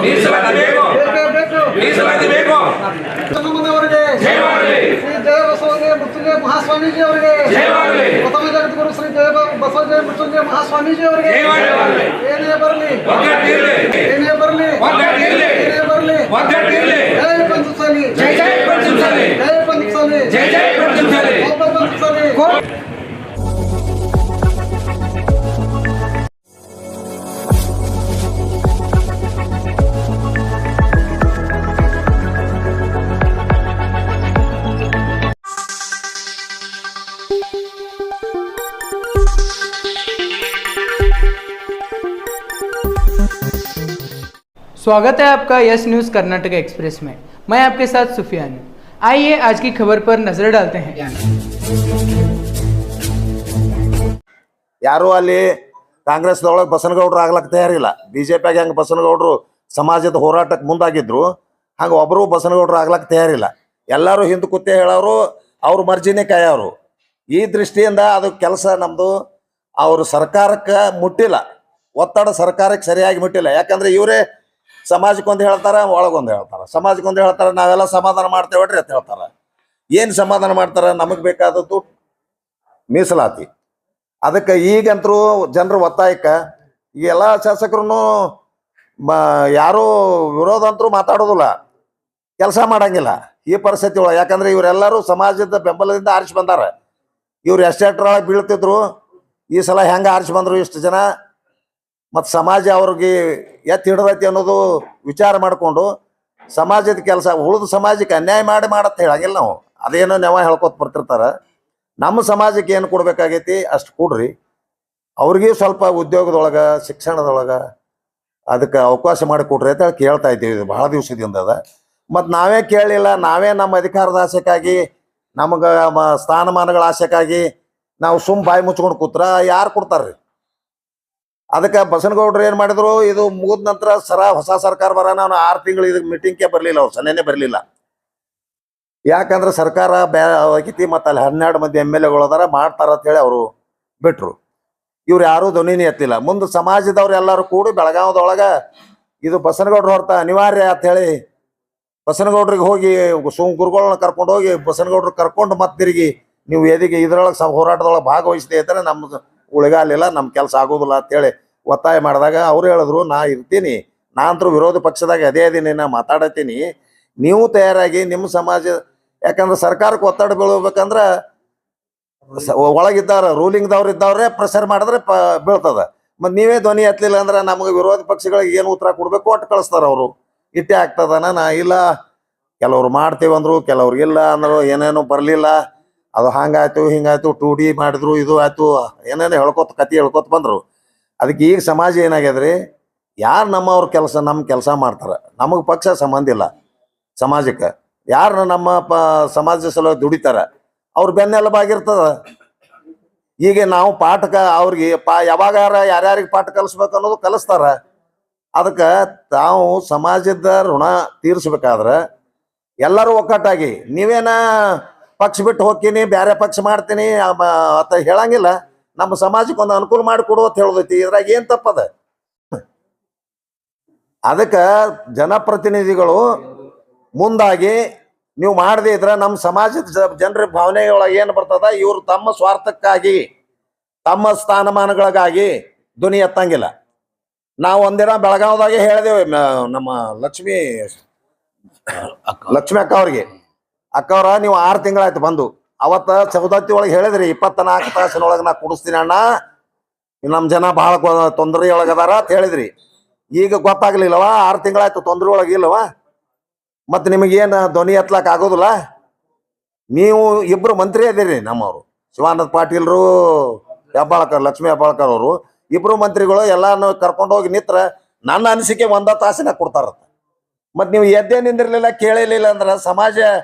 ಮೀಸಲಾತಿ ಬೇಕು, ಬೇಕೇ ಬೇಕು, ಮೀಸಲಾತಿ ಬೇಕು. ಸಂಗಮನವರಿಗೆ ಜಯವಾಗಲಿ. ಶ್ರೀ ಜಯ ಬಸವಜಯ ಮೃತ್ಯುಂಜಯ ಮಹಾಸ್ವಾಮೀಜಿ ಅವರಿಗೆ ಜಯವಾಗಲಿ. ಪ್ರಥಮ ಜಗದ್ಗುರು ಶ್ರೀ ಜಯ ಬಸವಜಯ ಮೃತ್ಯುಂಜಯ ಮಹಾಸ್ವಾಮೀಜಿ ಅವರಿಗೆ ಜಯವಾಗಲಿ. ಏನೇ ಬರಲಿ, ಒಗ್ಗಟ್ಟಿರಲಿ, ಏನೇ ಬರಲಿ, ಒಗ್ಗಟ್ಟಿರಲಿ, ಏನೇ ಬರಲಿ, ಒಗ್ಗಟ್ಟಿರಲಿ. ಜಯ ಪಂಚಸಾಲಿ, ಜೈ ಜೈ ಪಂಚಮಸಾಲಿ, ಜಯ ಪಂಚಸಾಲಿ, ಜೈ ಜೈ ಪಂಚಮಸಾಲಿ. ಒಬ್ಬ ಪಂಚಸಾಲಿ. स्वागत है आपका यस न्यूज़ कर्नाटक एक्सप्रेस में। मैं आपके साथ सुफियान हूँ। आइए आज की खबर पर नजर डालते हैं। ಯಾರು ಅಲ್ಲಿ ಕಾಂಗ್ರೆಸ್ದೊಳಗೆ ಬಸನಗೌಡರು ಆಗ್ಲಕ್ಕೆ ತಯಾರಿಲ್ಲ. ಬಿಜೆಪಿಯಾಗ ಹೆಂಗೆ ಬಸನಗೌಡರು ಸಮಾಜದ ಹೋರಾಟಕ್ಕೆ ಮುಂದಾಗಿದ್ರು ಹಂಗೆ ಒಬ್ಬರು ಬಸನಗೌಡರು ಆಗ್ಲಕ್ಕೆ ತಯಾರಿಲ್ಲ. ಎಲ್ಲರೂ ಹಿಂದೆ ಕೂತೆ ಹೇಳೋರು, ಅವ್ರ ಮರ್ಜಿನೇ ಕಾಯೋರು. ಈ ದೃಷ್ಟಿಯಿಂದ ಅದು ಕೆಲಸ ನಮ್ಮದು ಅವರು ಸರ್ಕಾರಕ್ಕೆ ಮುಟ್ಟಿಲ್ಲ, ಒತ್ತಡ ಸರ್ಕಾರಕ್ಕೆ ಸರಿಯಾಗಿ ಮುಟ್ಟಿಲ್ಲ. ಯಾಕಂದ್ರೆ ಇವರೇ ಸಮಾಜಕ್ಕೊಂದು ಹೇಳ್ತಾರೆ, ಒಳಗೊಂದು ಹೇಳ್ತಾರೆ. ಸಮಾಜಕ್ಕೊಂದು ಹೇಳ್ತಾರೆ, ನಾವೆಲ್ಲ ಸಮಾಧಾನ ಮಾಡ್ತೇವಡ್ರಿ ಅಂತ ಹೇಳ್ತಾರೆ. ಏನು ಸಮಾಧಾನ ಮಾಡ್ತಾರೆ? ನಮಗೆ ಬೇಕಾದದ್ದು ಮೀಸಲಾತಿ. ಅದಕ್ಕೆ ಈಗಂತರೂ ಜನರ ಒತ್ತಾಯಕ್ಕೆ ಈ ಎಲ್ಲ ಶಾಸಕರು ಯಾರೂ ವಿರೋಧ ಅಂತರೂ ಮಾತಾಡೋದಿಲ್ಲ, ಕೆಲಸ ಮಾಡಂಗಿಲ್ಲ ಈ ಪರಿಸ್ಥಿತಿ ಒಳಗೆ. ಯಾಕಂದ್ರೆ ಇವರೆಲ್ಲರೂ ಸಮಾಜದ ಬೆಂಬಲದಿಂದ ಆರಿಸಿ ಬಂದಾರ. ಇವ್ರು ಎಷ್ಟೆಷ್ಟರೊಳಗೆ ಬೀಳ್ತಿದ್ರು, ಈ ಸಲ ಹೆಂಗೆ ಆರಿಸಿ ಬಂದರು ಇಷ್ಟು ಜನ, ಮತ್ತು ಸಮಾಜ ಅವ್ರಿಗೆ ಎತ್ತಿ ಹಿಡ್ದೈತಿ ಅನ್ನೋದು ವಿಚಾರ ಮಾಡಿಕೊಂಡು ಸಮಾಜದ ಕೆಲಸ ಉಳಿದ ಸಮಾಜಕ್ಕೆ ಅನ್ಯಾಯ ಮಾಡತ್ತೆ ಹೇಳಂಗಿಲ್ಲ ನಾವು. ಅದೇನೋ ನೆವ ಹೇಳ್ಕೊತ ಬರ್ತಿರ್ತಾರೆ. ನಮ್ಮ ಸಮಾಜಕ್ಕೆ ಏನು ಕೊಡ್ಬೇಕಾಗೈತಿ ಅಷ್ಟು ಕೊಡ್ರಿ, ಅವ್ರಿಗೂ ಸ್ವಲ್ಪ ಉದ್ಯೋಗದೊಳಗೆ ಶಿಕ್ಷಣದೊಳಗೆ ಅದಕ್ಕೆ ಅವಕಾಶ ಮಾಡಿಕೊಡ್ರಿ ಅಂತ ಹೇಳಿ ಕೇಳ್ತಾ ಇದ್ದೀವಿ. ಇದು ಭಾಳ ದಿವಸದಿಂದ ಅದ. ಮತ್ತು ನಾವೇ ಕೇಳಲಿಲ್ಲ, ನಾವೇ ನಮ್ಮ ಅಧಿಕಾರದ ಆಸೆಕ್ಕಾಗಿ ನಮಗೆ ಸ್ಥಾನಮಾನಗಳ ಆಸೆಕ್ಕಾಗಿ ನಾವು ಬಾಯಿ ಮುಚ್ಕೊಂಡು ಕೂತ್ರ ಯಾರು ಕೊಡ್ತಾರ್ರಿ? ಅದಕ್ಕೆ ಬಸನಗೌಡರು ಏನು ಮಾಡಿದ್ರು, ಇದು ಮುಗಿದ ನಂತರ ಹೊಸ ಸರ್ಕಾರ ಬರ ನಾನು 6 ತಿಂಗಳು ಇದಕ್ಕೆ ಮೀಟಿಂಗ್ಗೆ ಬರಲಿಲ್ಲ, ಅವ್ರು ಸನ್ನೆನೇ ಬರಲಿಲ್ಲ. ಯಾಕಂದ್ರೆ ಸರ್ಕಾರ ಆಗಿತಿ, ಮತ್ತು ಅಲ್ಲಿ 12 ಮಂದಿ MLA ಅದಾರ ಮಾಡ್ತಾರ ಅಂತೇಳಿ ಅವರು ಬಿಟ್ರು. ಇವ್ರು ಯಾರೂ ಧ್ವನಿನೇ ಎತ್ತಿಲ್ಲ. ಮುಂದೆ ಸಮಾಜದವ್ರು ಎಲ್ಲರೂ ಕೂಡಿ ಬೆಳಗಾವದೊಳಗೆ ಇದು ಬಸನಗೌಡರು ಹೊರತ ಅನಿವಾರ್ಯ ಅಂಥೇಳಿ ಬಸನಗೌಡ್ರಿಗೆ ಹೋಗಿ ಗುರುಗಳನ್ನ ಕರ್ಕೊಂಡು ಹೋಗಿ ಬಸನಗೌಡ್ರು ಕರ್ಕೊಂಡು ಮತ್ತೆ ತಿರುಗಿ ನೀವು ಎದಿಗೆ ಇದ್ರೊಳಗೆ ಹೋರಾಟದೊಳಗೆ ಭಾಗವಹಿಸದೇ ಇದ್ದರೆ ನಮ್ಗೆ ಉಳಿಗಾಲಿಲ್ಲ, ನಮ್ಮ ಕೆಲಸ ಆಗೋದಿಲ್ಲ ಅಂತೇಳಿ ಒತ್ತಾಯ ಮಾಡಿದಾಗ ಅವ್ರು ಹೇಳಿದ್ರು, ನಾ ಇರ್ತೀನಿ, ನಾನಂತರೂ ವಿರೋಧ ಪಕ್ಷದಾಗ ಅದೇ ಅದೀನಿ, ನಾ ಮಾತಾಡತ್ತೀನಿ, ನೀವು ತಯಾರಾಗಿ ನಿಮ್ಮ ಸಮಾಜ. ಯಾಕಂದ್ರೆ ಸರ್ಕಾರಕ್ಕೆ ಒತ್ತಡ ಬೀಳ್ಬೇಕಂದ್ರೆ ಒಳಗಿದ್ದವ್ರು ರೂಲಿಂಗ್ದವ್ರು ಇದ್ದವ್ರೆ ಪ್ರೆಷರ್ ಮಾಡಿದ್ರೆ ಬೀಳ್ತದ. ಮತ್ತು ನೀವೇ ಧ್ವನಿ ಎತ್ತಲಿಲ್ಲ ಅಂದ್ರೆ ನಮಗೆ ವಿರೋಧ ಪಕ್ಷಗಳಿಗೆ ಏನು ಉತ್ತರ ಕೊಡಬೇಕು ಒಟ್ಟು ಕಳಿಸ್ತಾರೆ ಅವರು. ಇಟ್ಟೇ ಆಗ್ತದನ ನಾ ಇಲ್ಲ, ಕೆಲವ್ರು ಮಾಡ್ತೀವಂದ್ರು, ಕೆಲವ್ರು ಇಲ್ಲ ಅಂದರು, ಏನೇನು ಬರಲಿಲ್ಲ, ಅದು ಹಂಗಾಯ್ತು ಹಿಂಗಾಯ್ತು, 2D ಮಾಡಿದ್ರು, ಇದು ಆಯ್ತು, ಏನೇನು ಕತೆ ಹೇಳ್ಕೊತ ಬಂದರು. ಅದಕ್ಕೆ ಈಗ ಸಮಾಜ ಏನಾಗ್ಯದ್ರಿ, ಯಾರು ನಮ್ಮವ್ರ ಕೆಲಸ ನಮ್ಮ ಕೆಲಸ ಮಾಡ್ತಾರೆ, ನಮಗೆ ಪಕ್ಷ ಸಂಬಂಧ ಇಲ್ಲ. ಸಮಾಜಕ್ಕೆ ಯಾರು ನಮ್ಮ ಸಮಾಜದ ಸಲುವಾಗಿ ದುಡಿತಾರೆ ಅವ್ರ ಬೆನ್ನೆಲುಬಾಗಿರ್ತದ. ಈಗ ನಾವು ಪಾಠಕ್ಕೆ ಅವ್ರಿಗೆ ಯಾವಾಗ ಯಾರ್ಯಾರಿಗೆ ಪಾಠ ಕಲಿಸ್ಬೇಕು ಅನ್ನೋದು ಕಲಿಸ್ತಾರ. ಅದಕ್ಕೆ ತಾವು ಸಮಾಜದ ಋಣ ತೀರಿಸ್ಬೇಕಾದ್ರೆ ಎಲ್ಲರೂ ಒಕ್ಕಟ್ಟಾಗಿ, ನೀವೇನ ಪಕ್ಷ ಬಿಟ್ಟು ಹೋಗ್ತೀನಿ ಬೇರೆ ಪಕ್ಷ ಮಾಡ್ತೀನಿ ಅಂತ ಹೇಳಂಗಿಲ್ಲ. ನಮ್ಮ ಸಮಾಜಕ್ಕೆ ಒಂದು ಅನುಕೂಲ ಮಾಡಿಕೊಡು ಅಂತ ಹೇಳೋದೈತಿ. ಇದ್ರಾಗ ಏನು ತಪ್ಪದ? ಅದಕ್ಕೆ ಜನಪ್ರತಿನಿಧಿಗಳು ಮುಂದಾಗಿ ನೀವು ಮಾಡದೇ ಇದ್ರೆ ನಮ್ಮ ಸಮಾಜದ ಜನರ ಭಾವನೆಯೊಳಗೆ ಏನು ಬರ್ತದ, ಇವರು ತಮ್ಮ ಸ್ವಾರ್ಥಕ್ಕಾಗಿ ತಮ್ಮ ಸ್ಥಾನಮಾನಗಳಿಗಾಗಿ ಧ್ವನಿ ಎತ್ತಂಗಿಲ್ಲ. ನಾವು ಒಂದಿನ ಬೆಳಗಾವದಾಗೆ ಹೇಳಿದೆವು, ನಮ್ಮ ಲಕ್ಷ್ಮಿ ಅಕ್ಕ ಅವ್ರಿಗೆ, ಅಕ್ಕವ್ರ ನೀವು 6 ತಿಂಗಳಾಯ್ತು ಬಂದು, ಅವತ್ತು ಸವದತ್ತಿ ಒಳಗೆ ಹೇಳಿದ್ರಿ 24 ತಾಸಿನೊಳಗೆ ನಾ ಕುಡಿಸ್ತೀನಿ ಅಣ್ಣ, ನಮ್ಮ ಜನ ಭಾಳ ತೊಂದರೆ ಒಳಗದಾರ ಅಂತ ಹೇಳಿದ್ರಿ. ಈಗ ಗೊತ್ತಾಗ್ಲಿಲ್ಲವ, 6 ತಿಂಗಳಾಯ್ತು ತೊಂದರೆ ಒಳಗಿಲ್ಲವ, ಮತ್ತು ನಿಮಗೇನು ಧ್ವನಿ ಎತ್ತಲಕ್ಕೆ ಆಗೋದಿಲ್ಲ. ನೀವು ಇಬ್ಬರು ಮಂತ್ರಿ ಅದೀರಿ, ನಮ್ಮವರು ಶಿವಾನಂದ ಪಾಟೀಲ್ರು, ಹೆಬ್ಬಾಳ್ಕರ್, ಲಕ್ಷ್ಮೀ ಹೆಬ್ಬಾಳ್ಕರ್ ಅವರು ಇಬ್ಬರು ಮಂತ್ರಿಗಳು ಎಲ್ಲಾನು ಕರ್ಕೊಂಡೋಗಿ ನಿತ್ರ ನನ್ನ ಅನಿಸಿಕೆ 1 ತಾಸಿನ ಕೊಡ್ತಾರಂತ. ಮತ್ತು ನೀವು ಎದ್ದೇ ನಿಂದಿರ್ಲಿಲ್ಲ, ಕೇಳಿರ್ಲಿಲ್ಲ ಅಂದ್ರೆ ಸಮಾಜ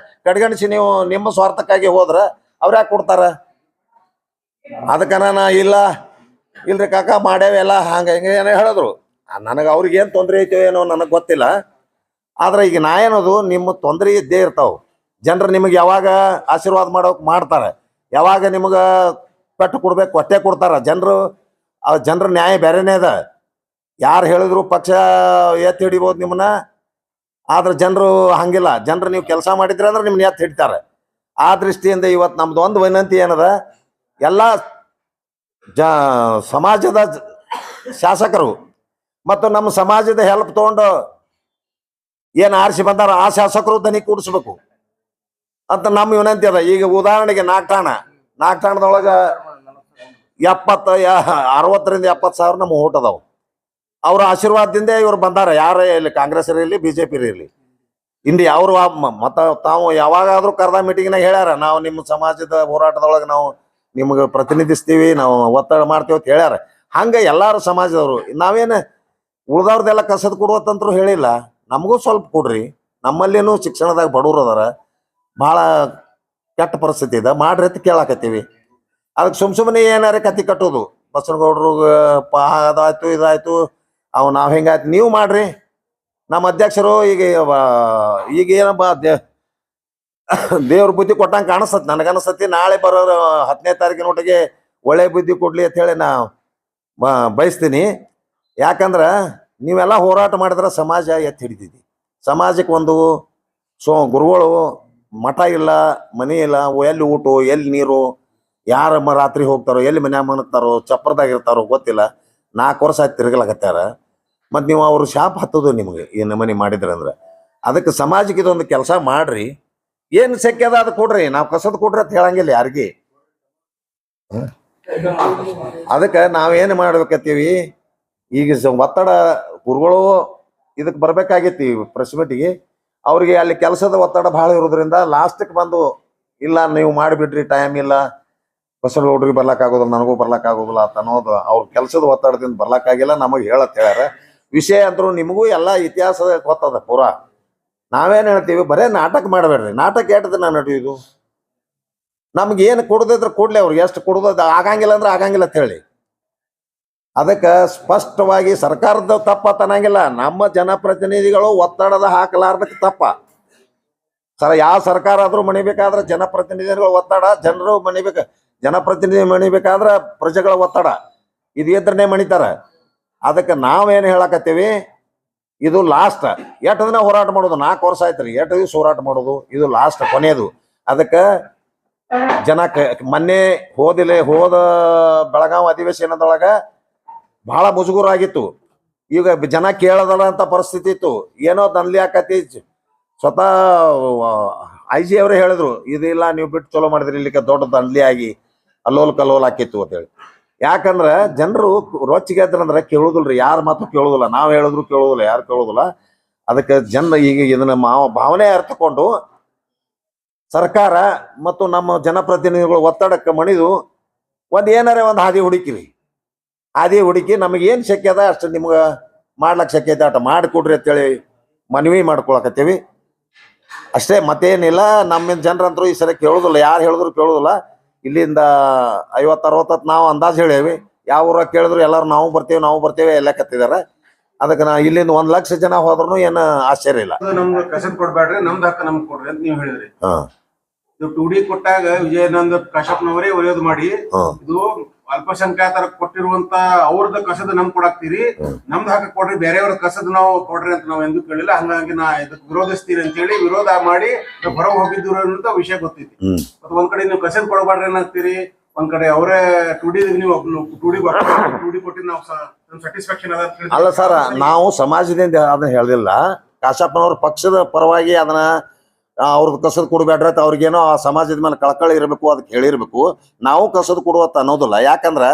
ಕಡೆಗಣಿಸಿ ನೀವು ನಿಮ್ಮ ಸ್ವಾರ್ಥಕ್ಕಾಗಿ ಹೋದ್ರೆ ಅವ್ರು ಯಾಕೆ ಕೊಡ್ತಾರ? ಅದಕ್ಕೆ ನಾನು ಇಲ್ರಿ ಕಾಕ ಮಾಡ್ಯಾವೆಲ್ಲ ಹಂಗೆ ಹಿಂಗೆ ಏನೋ ಹೇಳಿದ್ರು. ನನಗೆ ಅವ್ರಿಗೇನು ತೊಂದರೆ ಐತೋ ಏನೋ ನನಗೆ ಗೊತ್ತಿಲ್ಲ. ಆದ್ರೆ ಈಗ ನಾ ಏನದು, ನಿಮ್ಮ ತೊಂದರೆ ಇದ್ದೇ ಇರ್ತಾವೆ. ಜನರು ನಿಮಗೆ ಯಾವಾಗ ಆಶೀರ್ವಾದ ಮಾಡೋಕೆ ಮಾಡ್ತಾರೆ, ಯಾವಾಗ ನಿಮಗೆ ಪೆಟ್ಟು ಕೊಡ್ಬೇಕು ಹೊಟ್ಟೆ ಕೊಡ್ತಾರೆ. ಜನರ ನ್ಯಾಯ ಬೇರೆನೇ ಅದ. ಯಾರು ಹೇಳಿದ್ರು ಪಕ್ಷ ಎತ್ತಿ ಹಿಡಿಬೋದು ನಿಮ್ಮನ್ನ. ಆದ್ರೆ ಜನರು ಹಂಗಿಲ್ಲ. ಜನರು ನೀವು ಕೆಲಸ ಮಾಡಿದ್ರೆ ಅಂದ್ರೆ ನಿಮ್ಮನ್ನ ಎತ್ತಿ ಹಿಡಿತಾರೆ. ಆ ದೃಷ್ಟಿಯಿಂದ ಇವತ್ತು ನಮ್ದು ಒಂದು ವಿನಂತಿ ಏನದ, ಎಲ್ಲ ಸಮಾಜದ ಶಾಸಕರು ಮತ್ತು ನಮ್ಮ ಸಮಾಜದ ಹೆಲ್ಪ್ ತಗೊಂಡು ಏನು ಆರಿಸಿ ಬಂದಾರ ಆ ಶಾಸಕರು ದನಿ ಕೂಡಿಸ್ಬೇಕು ಅಂತ ನಮ್ಮ ವಿನಂತಿ ಅದ. ಈಗ ಉದಾಹರಣೆಗೆ ನಾಗ್ಠಾಣದೊಳಗೆ 60,000 70 ಸಾವಿರ ನಮ್ಮ ಓಟ್ ಅದಾವು. ಅವ್ರ ಆಶೀರ್ವಾದದಿಂದ ಇವ್ರು ಬಂದಾರ. ಯಾರೇ ಇರಲಿ, ಕಾಂಗ್ರೆಸ್ ಇರಲಿ BJP ಇರಲಿ, ಇಂಡಿಯಾ ಅವರು ಮತ್ತ ತಾವು ಯಾವಾಗಾದ್ರೂ ಕರೆದ ಮೀಟಿಂಗ್ನಾಗ ಹೇಳ್ಯಾರ, ನಾವು ನಿಮ್ಮ ಸಮಾಜದ ಹೋರಾಟದೊಳಗೆ ನಾವು ನಿಮ್ಗೆ ಪ್ರತಿನಿಧಿಸ್ತೀವಿ, ನಾವು ಒತ್ತಡ ಮಾಡ್ತೀವಿ ಅಂತ ಹೇಳ್ಯಾರ. ಹಂಗೆ ಎಲ್ಲಾರು ಸಮಾಜದವರು. ನಾವೇನು ಉಳ್ದವ್ರದ್ದೆಲ್ಲ ಕಸದ ಕೊಡುವತ್ತಂತರೂ ಹೇಳಿಲ್ಲ. ನಮಗೂ ಸ್ವಲ್ಪ ಕೊಡ್ರಿ. ನಮ್ಮಲ್ಲೇನು ಶಿಕ್ಷಣದಾಗ ಬಡವ್ರು ಅದಾರ, ಭಾಳ ಕೆಟ್ಟ ಪರಿಸ್ಥಿತಿ ಇದೆ, ಮಾಡ್ರಿ ಅಂತ ಕೇಳಾಕತ್ತೀವಿ. ಅದಕ್ಕೆ ಸುಮ್ಮನೆ ಏನಾರ ಕತ್ತಿ ಕಟ್ಟೋದು, ಬಸನಗೌಡ್ರು ಅದಾಯ್ತು ಇದಾಯ್ತು ನಾವು ಹೆಂಗಾಯ್ತು ನೀವು ಮಾಡ್ರಿ. ನಮ್ಮ ಅಧ್ಯಕ್ಷರು ಈಗ ಏನಪ್ಪ ದೇವ್ರ ಬುದ್ಧಿ ಕೊಟ್ಟಂಗೆ ಕಾಣಿಸ್ತತಿ, ನನಗನ್ಸತಿ. ನಾಳೆ ಬರೋ 10ನೇ ತಾರೀಕಿನೊಟ್ಟಿಗೆ ಒಳ್ಳೆ ಬುದ್ಧಿ ಕೊಡ್ಲಿ ಅಂತ ಹೇಳಿ ನಾ ಬಯಸ್ತೀನಿ. ಯಾಕಂದ್ರೆ ನೀವೆಲ್ಲ ಹೋರಾಟ ಮಾಡಿದ್ರೆ ಸಮಾಜ ಎತ್ತಿ ಹಿಡಿತೈತಿ. ಸಮಾಜಕ್ಕೆ ಒಂದು ಗುರುಗಳು ಮಠ ಇಲ್ಲ, ಮನೆ ಇಲ್ಲ, ಎಲ್ಲಿ ಊಟ ಎಲ್ಲಿ ನೀರು, ಯಾರು ರಾತ್ರಿ ಹೋಗ್ತಾರೋ, ಎಲ್ಲಿ ಮನ್ಯಾಗ ಮನಗ್ತಾರೋ, ಚಪ್ಪರದಾಗ ಇರ್ತಾರೋ ಗೊತ್ತಿಲ್ಲ. 4 ವರ್ಷ ಆಯ್ತು ತಿರುಗಲಾಕತ್ಯಾರ. ಮತ್ತು ನೀವು ಅವ್ರು ಶಾಪ್ ಹತ್ತೋದು ನಿಮಗೆ ಈ ನಮನಿ ಮಾಡಿದ್ರೆ ಅಂದ್ರೆ. ಅದಕ್ಕೆ ಸಮಾಜಕ್ಕೆ ಇದೊಂದು ಕೆಲಸ ಮಾಡ್ರಿ. ಏನು ಶಕ್ಯ ಅದ ಅದು ಕೊಡ್ರಿ, ನಾವು ಕಸದ ಕೊಡ್ರಿ ಅಂತ ಹೇಳಂಗಿಲ್ಲ ಯಾರಿಗೆ. ಅದಕ್ಕೆ ನಾವೇನು ಮಾಡ್ಬೇಕತ್ತೀವಿ, ಈಗ ಒತ್ತಡ ಗುರುಗಳು ಇದಕ್ಕೆ ಬರ್ಬೇಕಾಗೈತಿ ಪ್ರೆಸ್ ಮೀಟಿಗೆ. ಅವ್ರಿಗೆ ಅಲ್ಲಿ ಕೆಲಸದ ಒತ್ತಡ ಭಾಳ ಇರೋದ್ರಿಂದ ಲಾಸ್ಟಿಗೆ ಬಂದು ಇಲ್ಲ ನೀವು ಮಾಡಿಬಿಡ್ರಿ, ಟೈಮ್ ಇಲ್ಲ, ಬಸವಗೌಡ್ರಿಗೆ ಬರ್ಲಕ್ಕಾಗೋದಿಲ್ಲ, ನನಗೂ ಬರ್ಲಕ್ಕಾಗೋದಿಲ್ಲ ಅಂತ ಅನ್ನೋದು ಅವ್ರ ಕೆಲಸದ ಒತ್ತಡದಿಂದ ಬರ್ಲಕ್ಕಾಗಿಲ್ಲ, ನಮಗೆ ಹೇಳತ್ ಹೇಳ್ಯಾರ. ವಿಷಯ ಅಂದ್ರು ನಿಮಗೂ ಎಲ್ಲ ಇತಿಹಾಸದ ಗೊತ್ತದ ಪೂರಾ. ನಾವೇನು ಹೇಳ್ತೀವಿ, ಬರೇ ನಾಟಕ ಮಾಡಬೇಡ್ರಿ. ನಾಟಕ ಎಷ್ಟು ದಿನ ನಡೆಯೋದು? ನಮ್ಗೆ ಏನು ಕೊಡದಿದ್ರೆ ಕೊಡ್ಲಿ, ಅವ್ರಿಗೆ ಎಷ್ಟು ಕೊಡೋದು ಆಗಂಗಿಲ್ಲ ಅಂದ್ರೆ ಆಗಂಗಿಲ್ಲ ಅಂತ ಹೇಳಿ. ಅದಕ್ಕೆ ಸ್ಪಷ್ಟವಾಗಿ ಸರ್ಕಾರದ ತಪ್ಪ ಅನ್ನಂಗಿಲ್ಲ, ನಮ್ಮ ಜನಪ್ರತಿನಿಧಿಗಳು ಒತ್ತಡದ ಹಾಕಲಾರ್ದಕ್ಕೆ ತಪ್ಪ. ಯಾವ ಸರ್ಕಾರ ಆದ್ರೂ ಮಣಿಬೇಕಾದ್ರೆ ಜನಪ್ರತಿನಿಧಿಗಳ ಒತ್ತಡ, ಜನರು ಜನಪ್ರತಿನಿಧಿ ಮಣಿಬೇಕಾದ್ರೆ ಪ್ರಜೆಗಳ ಒತ್ತಡ, ಇದು ಇದ್ರನ್ನೇ ಮಣಿತಾರ. ಅದಕ್ಕೆ ನಾವೇನು ಹೇಳಕತ್ತೀವಿ, ಇದು ಲಾಸ್ಟ್. ಎಷ್ಟು ದಿನ ಹೋರಾಟ ಮಾಡೋದು? 4 ವರ್ಷ ಆಯ್ತು ರೀ. 8 ದಿವಸ ಹೋರಾಟ ಮಾಡೋದು, ಇದು ಲಾಸ್ಟ್, ಕೊನೆಯದು. ಅದಕ್ಕೆ ಮೊನ್ನೆ ಹೋದ ಬೆಳಗಾವಿ ಅಧಿವೇಶನದೊಳಗ ಬಹಳ ಮುಜುಗುರ ಆಗಿತ್ತು. ಈಗ ಜನ ಕೇಳದಲ್ಲ ಅಂತ ಪರಿಸ್ಥಿತಿ ಇತ್ತು. ಏನೋ ದಂಧಲಿ ಆಕತಿ. ಸ್ವತಃ IG ಅವರೇ ಹೇಳಿದ್ರು, ಇದಿಲ್ಲ ನೀವು ಬಿಟ್ಟು ಚಲೋ ಮಾಡಿದ್ರಿ, ಇಲ್ಲಿಗೆ ದೊಡ್ಡ ದಂಧಲಿ ಆಗಿ ಅಲ್ಲೋಲ್ ಕಲ್ಲೋಲ್ ಹಾಕಿತ್ತು ಅಂತೇಳಿ. ಯಾಕಂದ್ರೆ ಜನರು ರೊಚ್ಚಿಗೆದ್ರಂದ್ರೆ ಕೇಳೋದಿಲ್ರಿ, ಯಾರ ಮಾತು ಕೇಳೋದಿಲ್ಲ. ನಾವು ಹೇಳಿದ್ರು ಕೇಳೋದಿಲ್ಲ, ಯಾರು ಕೇಳೋದಿಲ್ಲ. ಅದಕ್ಕೆ ಜನ ಈಗ ಇದನ್ನ ಭಾವನೆ ಅರ್ಥಕೊಂಡು ಸರ್ಕಾರ ಮತ್ತು ನಮ್ಮ ಜನಪ್ರತಿನಿಧಿಗಳು ಒತ್ತಡಕ್ಕೆ ಮಣಿದು ಏನಾರೇ ಒಂದು ಹಾದಿ ಹುಡುಕಿರಿ. ಹಾದಿ ಹುಡುಕಿ ನಮಗೇನು ಶಕ್ಯ ಅದ ಅಷ್ಟು ನಿಮ್ಗೆ ಮಾಡ್ಲಕ್ಕೆ ಶಕ್ಯ ಐತೆ ಅಟ ಮಾಡಿಕೊಡ್ರಿ ಅಂತೇಳಿ ಮನವಿ ಮಾಡ್ಕೊಳಕತ್ತೀವಿ ಅಷ್ಟೇ. ಮತ್ತೇನಿಲ್ಲ. ನಮ್ಮ ಜನರಂತರೂ ಈ ಸಲ ಕೇಳೋದಿಲ್ಲ, ಯಾರು ಹೇಳಿದ್ರು ಕೇಳೋದಿಲ್ಲ. ಇಲ್ಲಿಂದ 50-60 ನಾವು ಅಂದಾಜು ಹೇಳೇವಿ. ಯಾವ ಊರಾಗ ಕೇಳಿದ್ರು ಎಲ್ಲರೂ ನಾವು ಬರ್ತೇವೆ ಎಲ್ಲ ಕತ್ತಿದಾರೆ. ಅದಕ್ಕೆ ಇಲ್ಲಿಂದ 1 ಲಕ್ಷ ಜನ ಹೋದ್ರು ಏನು ಆಶ್ಚರ್ಯ ಇಲ್ಲ. ನಮ್ಗೆ ಕಸದ್ ಕೊಡ್ಬೇಡ್ರಿ, ನಮ್ದು ಹಕ್ಕ ನಮ್ಗೆ ಕೊಡ್ರಿ ಅಂತ ನೀವು ಹೇಳಿದ್ರಿ. ಇದು 2D ಕೊಟ್ಟಾಗ ವಿಜಯಾನಂದ ಕಾಶ್ಯಪ್ನವರೇ ಒಳ್ಳೆಯದು ಮಾಡಿ, ಇದು ಅಲ್ಪಸಂಖ್ಯಾತರ ಕೊಟ್ಟಿರುವಂತ ಅವ್ರದ ಕಸದ ನಮ್ಗೆ ಕೊಡಾಕ್ತೀರಿ, ನಮ್ದು ಹಕ್ಕ ಕೊಡ್ರಿ, ಬೇರೆಯವ್ರ ಕಸದ ನಾವು ಕೊಡ್ರಿ ಅಂತ ನಾವು ಎಂದು ಕೇಳಿಲ್ಲ. ಹಂಗಾಗಿ ನಾ ಇದಕ್ಕೆ ವಿರೋಧಿಸ್ತೀರಿ ಅಂತ ಹೇಳಿ ವಿರೋಧ ಮಾಡಿ ಹೊರಗೆ ಹೋಗಿದ್ರು ಅನ್ನೋ ವಿಷಯ ಗೊತ್ತೈತಿ. ಮತ್ತೆ ಒಂದ್ ಕಡೆ ನೀವು ಕಸದ ಕೊಡಬೇಡ್ರಿ ಏನಾಗ್ತೀರಿ, ಒಂದ್ ಕಡೆ ಅವರೇ 2D ನೀವು 2D ಕೊಟ್ಟಿ ನಾವು ಸ್ಯಾಟಿಸ್ಫ್ಯಾಕ್ಷನ್ ಅದ. ಅಲ್ಲ ಸರ್, ನಾವು ಸಮಾಜದಿಂದ ಅದನ್ನ ಹೇಳಿಲ್ಲ. ಕಾಶ್ಯಪ್ಪನವ್ರ ಪಕ್ಷದ ಪರವಾಗಿ ಅದನ್ನ ಅವ್ರದ್ದು ಕಸದ್ ಕೊಡ್ಬೇಡ್ರಿ ಅಂತ ಅವ್ರಿಗೇನೋ ಆ ಸಮಾಜದ ಮೇಲೆ ಕಳಕಳಿ ಇರಬೇಕು, ಅದಕ್ಕೆ ಹೇಳಿರ್ಬೇಕು. ನಾವು ಕಸದ್ ಕೊಡುವತ್ತ ಅನ್ನೋದಿಲ್ಲ. ಯಾಕಂದ್ರೆ